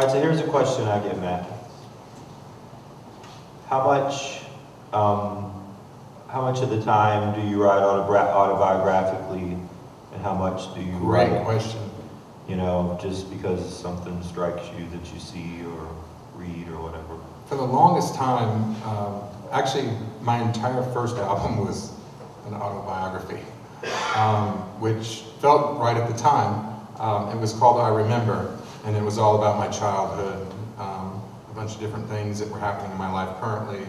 All right, so here's a question I get, Matt. How much of the time do you write autobiographically, and how much do you Great write? question. You know, just because something strikes you that you see or read or whatever. For the longest time, actually, my entire first album was an autobiography, which felt right at the time. It was called I Remember, and it was all about my childhood, a bunch of different things that were happening in my life currently.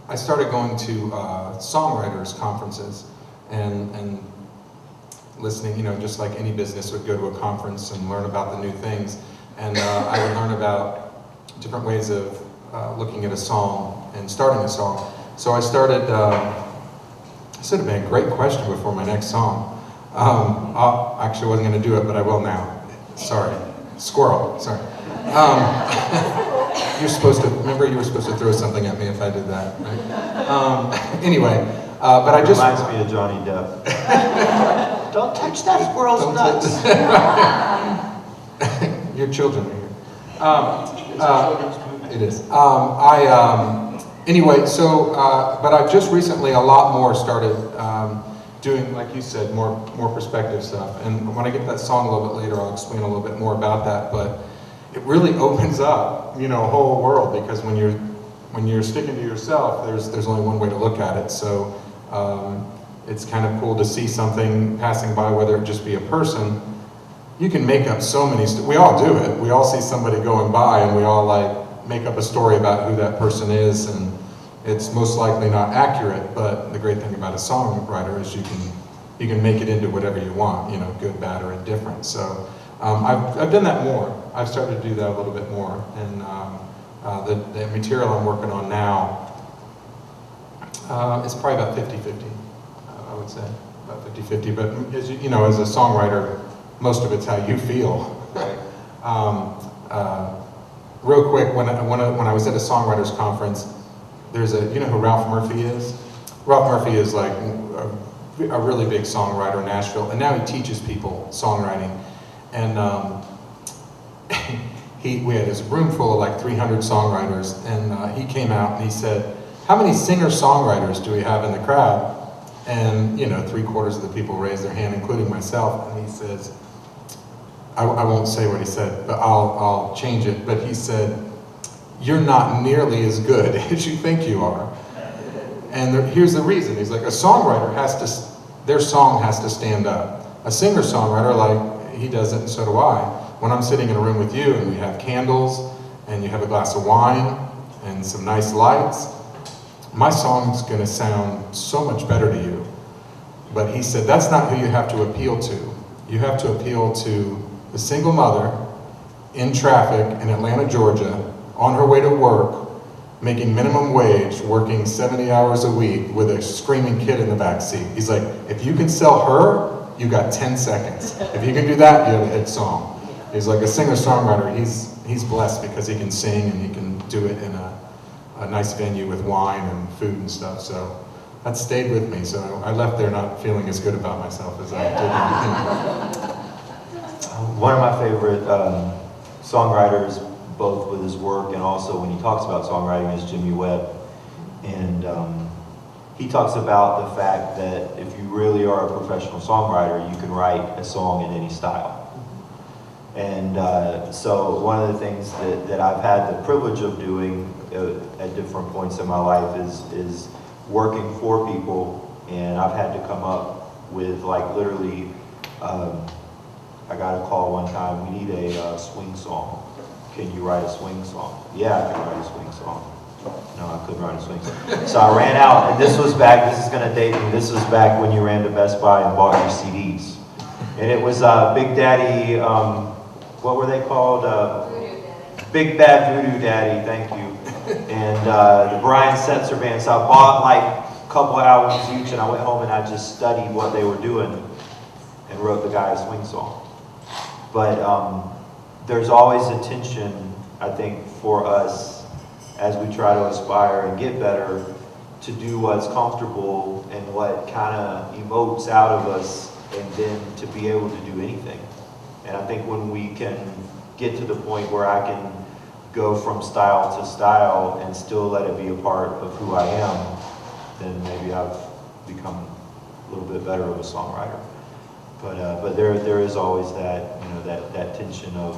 I started going to songwriters conferences and listening, you know, just like any business would go to a conference and learn about the new things. And I would learn about different ways of looking at a song and starting a song. So I started, this would have been a great question before my next song. Actually, I wasn't going to do it, but I will now. Sorry. Squirrel, sorry. You're supposed to, remember you were supposed to throw something at me if I did that, right? Anyway, but I just... Reminds me of Johnny Depp. Don't touch that squirrel's nuts. Your children are here. It's a children's movie. It is. Anyway, so, but I've just recently a lot more started doing, like you said, more perspective stuff. And when I get to that song a little bit later, I'll explain a little bit more about that. But it really opens up, you know, a whole world, because when you're sticking to yourself, there's only one way to look at it. So it's kind of cool to see something passing by, whether it just be a person. You can make up so many, we all do it. We all see somebody going by and we all like make up a story about who that person is, and it's most likely not accurate, but the great thing about a songwriter is you can make it into whatever you want, you know, good, bad, or indifferent. So I've done that more. I've started to do that a little bit more, and the material I'm working on now is probably about 50-50, I would say, about 50-50. But as you know, as a songwriter, most of it's how you feel. Real quick, when I was at a songwriters conference, there's you know who Ralph Murphy is? Ralph Murphy is like a really big songwriter in Nashville, and now he teaches people songwriting. And we had this room full of like 300 songwriters, and he came out and he said, "How many singer-songwriters do we have in the crowd?" And you know, 3/4 of the people raised their hand, including myself. And he says, I won't say what he said, but I'll change it. But he said, "You're not nearly as good as you think you are." And here's the reason. He's like, a songwriter their song has to stand up. A singer-songwriter, like, he does it and so do I. When I'm sitting in a room with you and we have candles and you have a glass of wine and some nice lights, my song's gonna sound so much better to you. But he said, that's not who you have to appeal to. You have to appeal to the single mother in traffic in Atlanta, Georgia, on her way to work, making minimum wage, working 70 hours a week with a screaming kid in the back seat. He's like, if you can sell her, you got 10 seconds. If you can do that, you have a hit song. He's like a singer-songwriter. He's blessed because he can sing and he can do it in a nice venue with wine and food and stuff. So that stayed with me. So I left there not feeling as good about myself as I did. One of my favorite songwriters, both with his work and also when he talks about songwriting, is Jimmy Webb. And he talks about the fact that if you really are a professional songwriter, you can write a song in any style. And so one of the things that I've had the privilege of doing at different points in my life is working for people, and I've had to come up with, like, literally, I got a call one time, we need a swing song. Can you write a swing song? Yeah, I can write a swing song. No, I couldn't write a swing song. So I ran out, and this is gonna date me, this was back when you ran to Best Buy and bought your CDs. And it was Big Daddy, what were they called? Voodoo Daddy. Big Bad Voodoo Daddy, thank you. And the Brian Setzer Band. So I bought like a couple albums each, and I went home and I just studied what they were doing and wrote the guy a swing song. But there's always a tension, I think, for us as we try to aspire and get better to do what's comfortable and what kind of emotes out of us, and then to be able to do anything. And I think when we can get to the point where I can go from style to style and still let it be a part of who I am, then maybe I've become a little bit better of a songwriter. But there is always that, you know, that tension of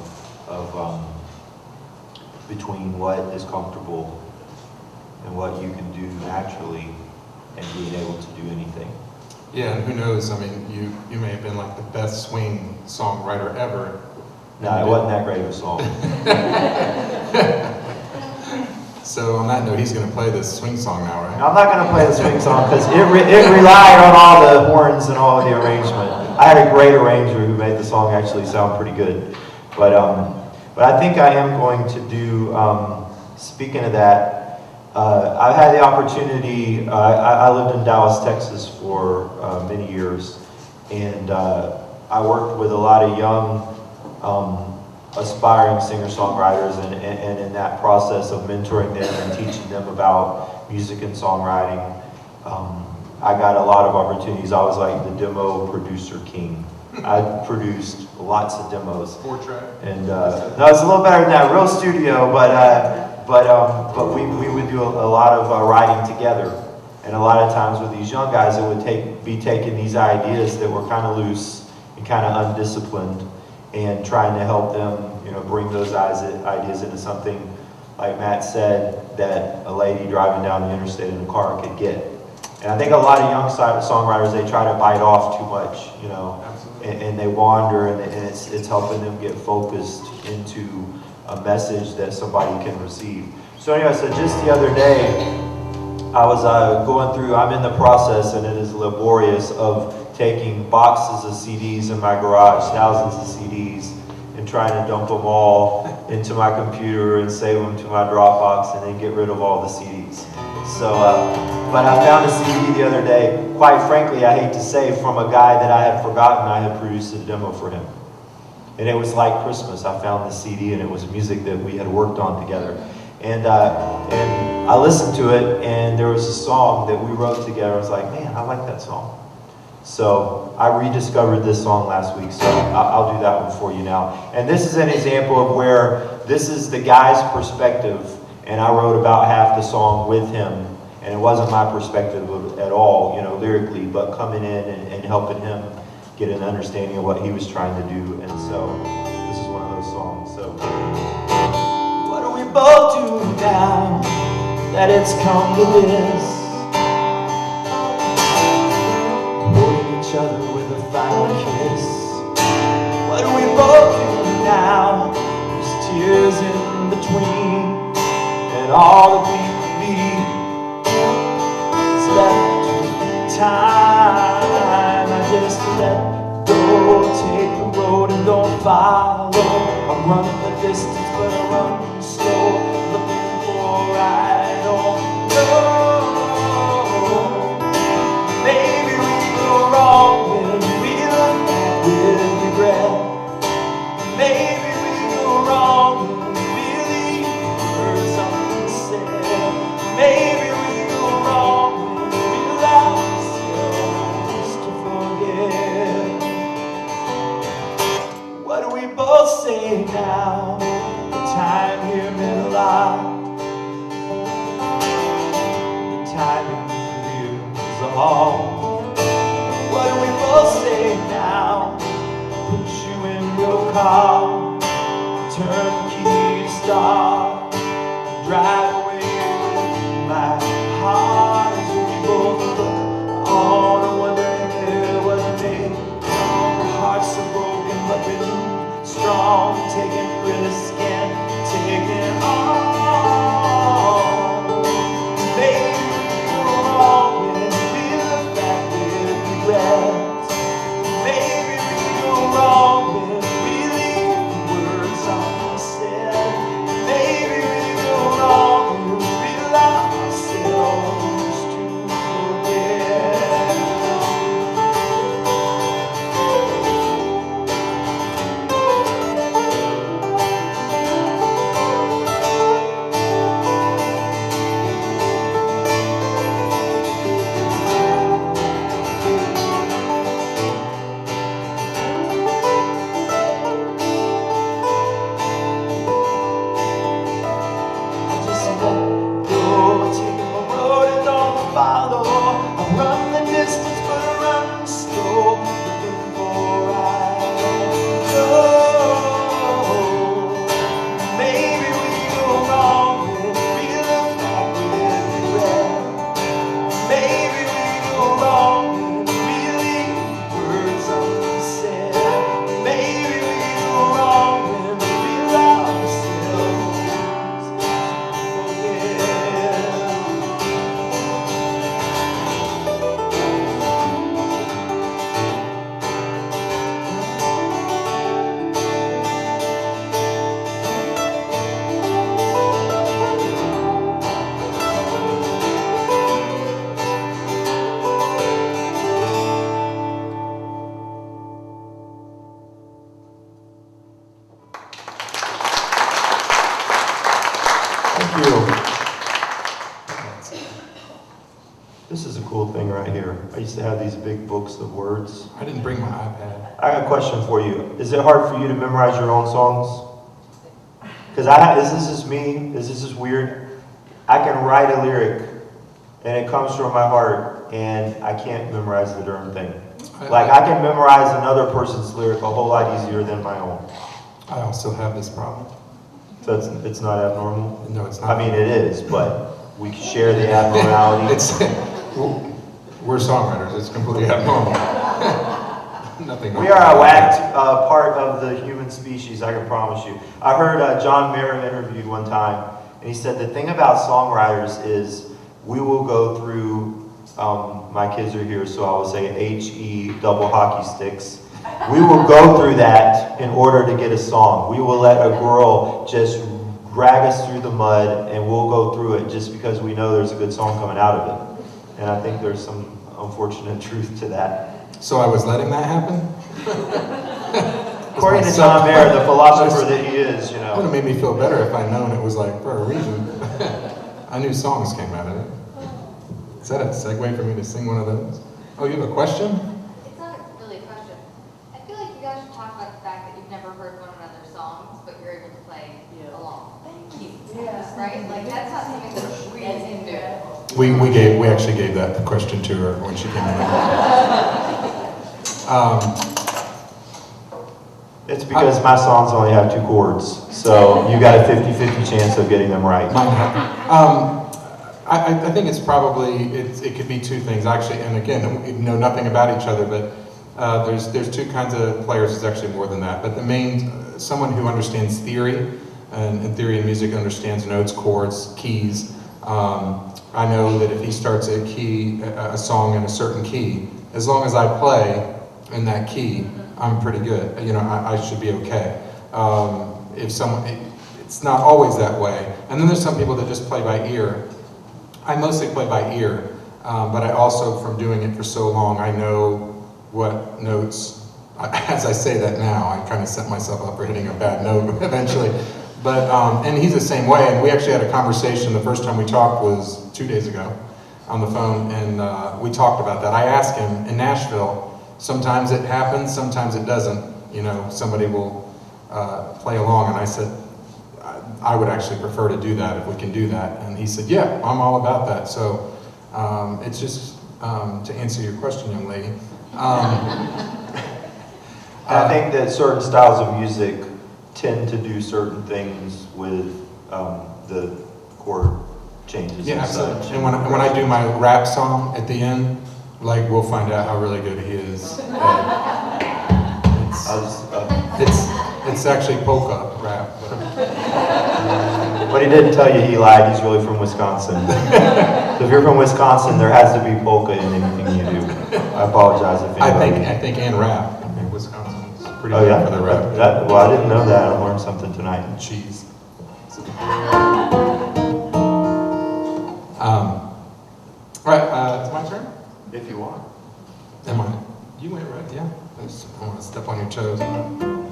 between what is comfortable and what you can do naturally and being able to do anything. Yeah, and who knows, I mean, you may have been like the best swing songwriter ever. No, it wasn't that great of a song. So on that note, he's going to play this swing song now, right? I'm not going to play the swing song because it relied on all the horns and all of the arrangement. I had a great arranger who made the song actually sound pretty good. But I think I am going to do, speaking of that, I've had the opportunity, I lived in Dallas, Texas for many years, and I worked with a lot of young aspiring singer-songwriters, and in that process of mentoring them and teaching them about music and songwriting, I got a lot of opportunities. I was like the demo producer king. I produced lots of demos. 4-track. And no, it's a little better than that, real studio, but we would do a lot of writing together. And a lot of times with these young guys, it would be taking these ideas that were kind of loose and kind of undisciplined and trying to help them, you know, bring those ideas into something, like Matt said, that a lady driving down the interstate in a car could get. And I think a lot of young songwriters, they try to bite off too much, you know, and they wander, and it's helping them get focused into a message that somebody can receive. So anyway, so just the other day, I was going through, I'm in the process, and it is laborious, of taking boxes of CDs in my garage, thousands of CDs, and trying to dump them all into my computer and save them to my Dropbox and then get rid of all the CDs. So, but I found a CD the other day, quite frankly, I hate to say, from a guy that I had forgotten I had produced a demo for him. And it was like Christmas. I found the CD, and it was music that we had worked on together. And I listened to it, and there was a song that we wrote together. I was like, man, I like that song. So I rediscovered this song last week, so I'll do that one for you now. And this is an example of where this is the guy's perspective, and I wrote about half the song with him, and it wasn't my perspective at all, you know, lyrically, but coming in and helping him get an understanding of what he was trying to do. And so this is one of those songs. So what do we both do now that it's come to this? Holding each other with a final kiss. What do we both do now? There's tears in between, and all that we can be is left time. I just let go, take the road and don't follow. I'm running the distance, but I run slow, looking for I don't know. Maybe we go wrong when we look back with regret. Maybe we go wrong when we leave words unsaid. Maybe we go wrong when we allow ourselves to forget. What do we both say now? The time here meant a lot. The timing here is all. What do we both say now? Put you in your car, turn the key to start, drive away with my heart as we both look on and wondering if what it made. Our hearts are broken, but we're strong, taking risks and taking on. Maybe we go wrong when we look back with regret. Maybe we go wrong when we leave words unsaid. Maybe we go wrong used to have these big books of words. I didn't bring my iPad. I got a question for you. Is it hard for you to memorize your own songs? Because this is me. This is weird. I can write a lyric, and it comes from my heart, and I can't memorize the darn thing. Like, I can memorize another person's lyric a whole lot easier than my own. I also have this problem. So it's not abnormal? No, it's not. I mean, it is, but we share the abnormality. We're songwriters. It's completely abnormal. Nothing. We are a whacked part of the human species, I can promise you. I heard John Mayer interviewed one time, and he said the thing about songwriters is we will go through, my kids are here, so I will say H-E double hockey sticks. We will go through that in order to get a song. We will let a girl just drag us through the mud, and we'll go through it just because we know there's a good song coming out of it. And I think there's some unfortunate truth to that. So I was letting that happen? According to John Mayer, the philosopher that he is, you It would have know. made me feel better if I'd known it was like for a reason. I knew songs came out of it. Is that a segue for me to sing one of those? Oh, you have a question? It's not really a question. I feel like you guys should talk about the fact that you've never heard one another's songs, but you're able to play along. Thank you. Yeah. Right? Like, that's not something that we can do. We actually gave that question to her when she came in. It's because my songs only have 2 chords, so you got a 50-50 chance of getting them right. I think it's probably, it could be 2 things actually, and again, we know nothing about each other, but there's 2 kinds of players. It's actually more than that, but the main, someone who understands theory, and in theory and music understands notes, chords, keys. I know that if he starts a song in a certain key, as long as I play in that key, I'm pretty good. You know, I should be okay. It's not always that way. And then there's some people that just play by ear. I mostly play by ear, but I also, from doing it for so long, I know what notes, as I say that now, I kind of set myself up for hitting a bad note eventually. But, and he's the same way, and we actually had a conversation. The first time we talked was 2 days ago on the phone, and we talked about that. I asked him, in Nashville, sometimes it happens, sometimes it doesn't. You know, somebody will play along, and I said, I would actually prefer to do that if we can do that. And he said, yeah, I'm all about that. So it's just, to answer your question, young lady. I think that certain styles of music tend to do certain things with the chord changes Yeah, and absolutely. such. And when I do my rap song at the end, like, we'll find out how really good he is. It's actually polka rap. But he didn't tell you he lied. He's really from Wisconsin. So if you're from Wisconsin, there has to be polka in anything you do. I apologize if anybody... I think and rap. I think Wisconsin's pretty Oh good yeah? for the rap. Well, I didn't know that. I learned something tonight. Cheese. Right, it's my turn? If you want. Am I? You went right, yeah. I don't want to step on your toes.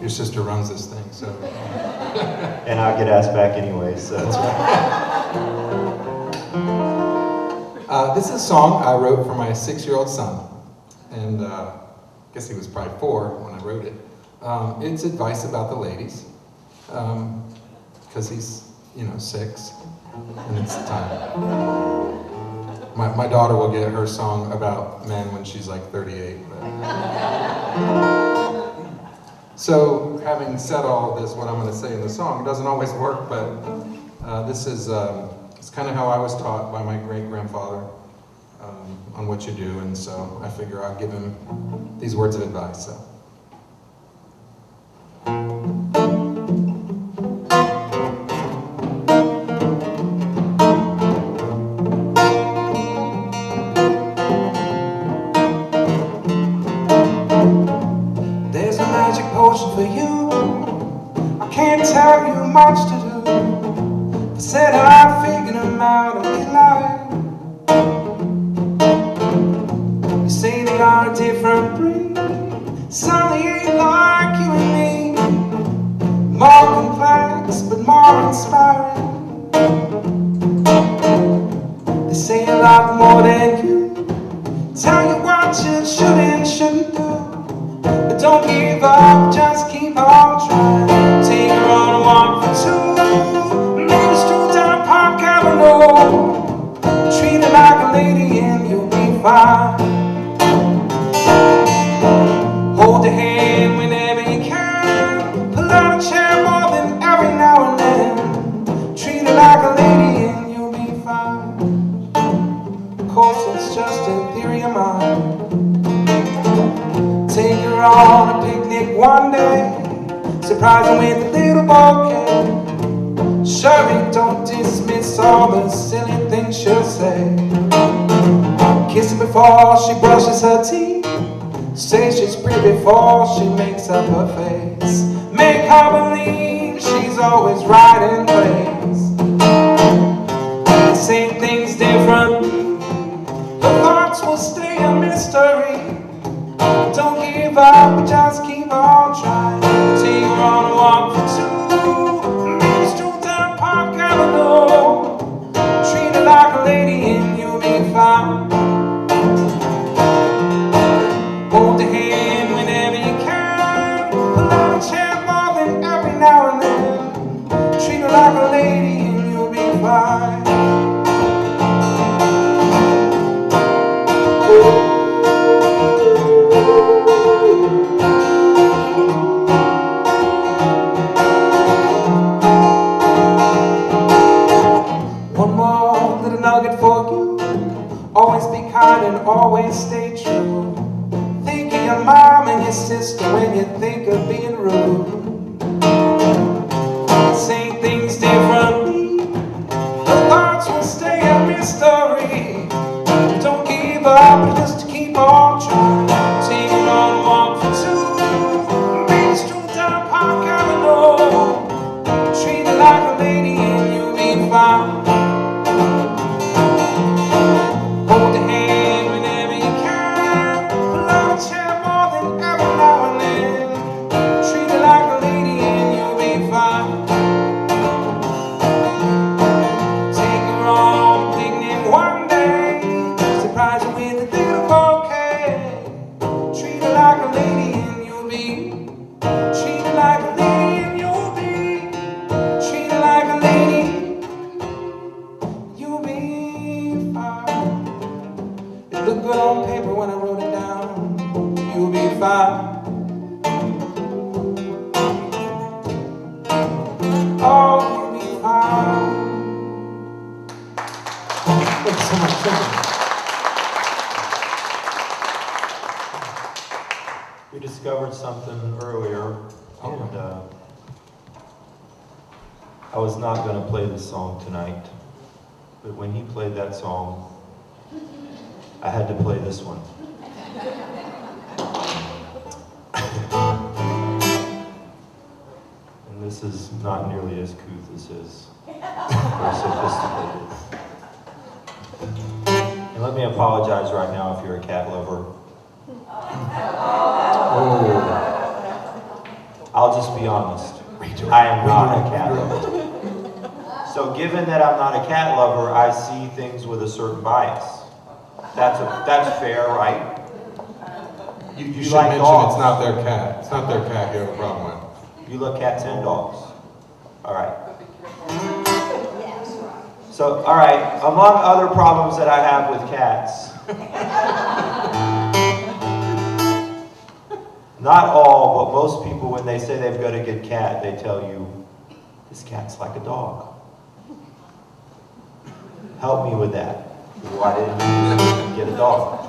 Your sister runs this thing, so. And I'll get asked back anyway, so. That's right. This is a song I wrote for my 6-year-old son. And I guess he was probably 4 when I wrote it. It's advice about the ladies. Because he's, 6, and it's time. My daughter will get her song about men when she's like 38. So, having said all of this, what I'm going to say in the song doesn't always work, but this is it's kind of how I was taught by my great-grandfather on what you do, and so I figure I'll give him these words of advice. So. For you, I can't tell you much to do. I said I figured them out and they lie. You say they are a different breed, some they ain't like you and me. More complex but more inspiring. They say you love more than you, tell you what what you should and shouldn't do. But don't give up, just keep on trying. Take her on a walk for two. Maybe stroll down Park Avenue. Treat her like a lady and you'll be fine. Hold her hand whenever you can. Pull out a chair more than every now and then. Treat her like a lady and you'll be fine. Of course it's just a theory of mine. Take her on a picnic one day. Surprise her with a little bouquet. Surely don't dismiss all the silly things she'll say. Kiss her before she brushes her teeth. Say she's pretty before she makes up her face. Make her believe she's always right in place. Say things different. Her thoughts will stay a mystery. Don't give up, just keep on trying. Take her on a walk for two. Maybe stroll down Park Avenue. Treat her like a lady and you'll be fine. Hold her hand whenever you can. Pull out a chair more than every now and then. Treat her like a lady and you'll be fine. One more little nugget for you. Always be kind and always stay true. Think of your mom and your sister when you think of being rude. Say things differently. The thoughts will stay a mystery. Don't give up, just keep on trying. Take her on a walk for two. Maybe stroll down Park Avenue. Treat her like a lady and you'll be fine. Hold her hand whenever you can. Pull out a chair more than every now and then. Treat her like a lady and you'll be fine. Take her on a picnic one day. Surprise her with a little bouquet. Treat her like a lady and you'll be. Treat her like a lady and you'll be. Treat her like a lady. You'll be fine. It looked good on paper when I wrote it down. You'll be fine. Oh, you'll be fine. Thank you so much. Thank We discovered something earlier, and I was not going to play this song tonight, but when he played that song, I had to play this one. And this is not nearly as couth as his, or sophisticated. And let me apologize right now if you're a cat lover. I'll just be honest. I am not a cat lover. So given that I'm not a cat lover, I see things with a certain bias. That's fair, right? You should like mention dogs. it's not their cat. It's not their cat you have a problem with. You love cats and dogs. All right. So, all right, among other problems that I have with cats, not all, but most people, when they say they've got a good cat, they tell you, this cat's like a dog. Help me with that. Why didn't you get a dog?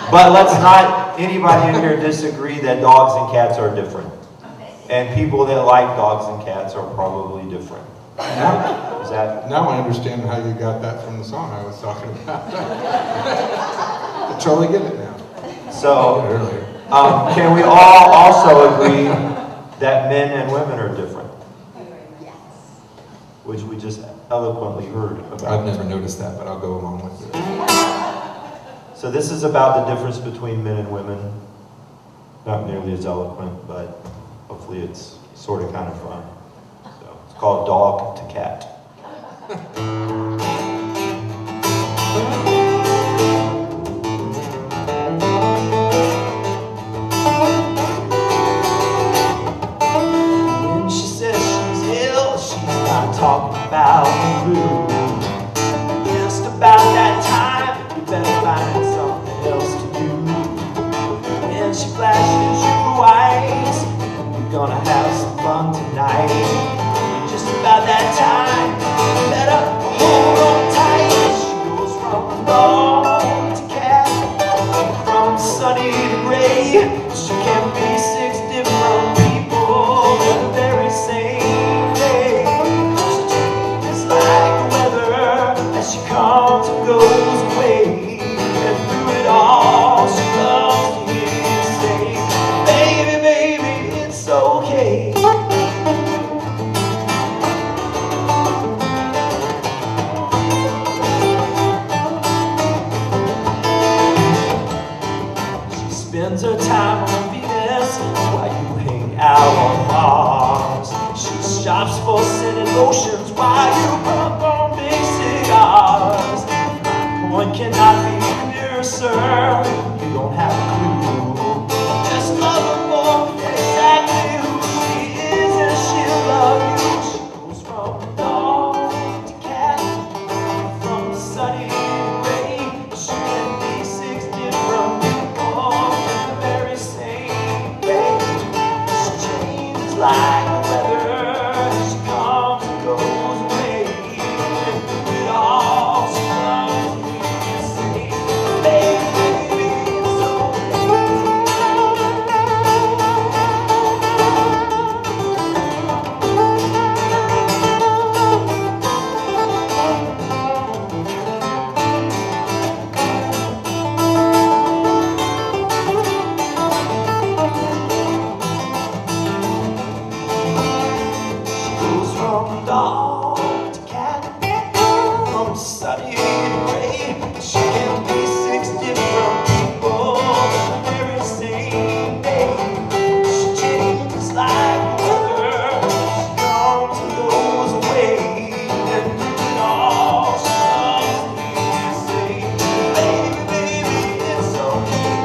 But let's not, anybody in here disagree that dogs and cats are different. And people that like dogs and cats are probably different. Is that? Now I understand how you got that from the song I was talking about. I totally get it now. So, Earlier. can we all also agree that men and women are different? Which we just eloquently heard about. I've never noticed that, but I'll go along with it. So this is about the difference between men and women. Not nearly as eloquent, but hopefully it's sort of kind of fun. So it's called Dog to Cat. splashes your eyes. We're gonna have some fun tonight. Just about that time, better hold on tight. She goes from dog to cat, from sunny to gray. She can be 6 different people in the very same day. She changes like the weather as she comes and goes away. And through it all, she loves to hear you say, baby, baby, it's okay. She spends her time on Venus while you hang out on Mars. She shops for scented lotions while you puff on big cigars. My point cannot be clearer, sir. You don't have a clue. Just love her for exactly who she is, and she'll love you. She goes from dog to cat, from sunny to gray. She can be 6 different people in the very same day. She changes like the weather. She comes and goes away. And through it all, she loves to hear you say, baby, baby, it's okay. She goes from dog to cat, from sunny to gray. She can be 6 different people the very same day. She changes like the weather. She comes and goes away. And through it all, she loves to hear you say, baby, baby, it's okay.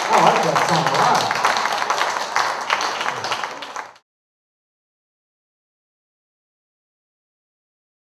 I like that song a lot.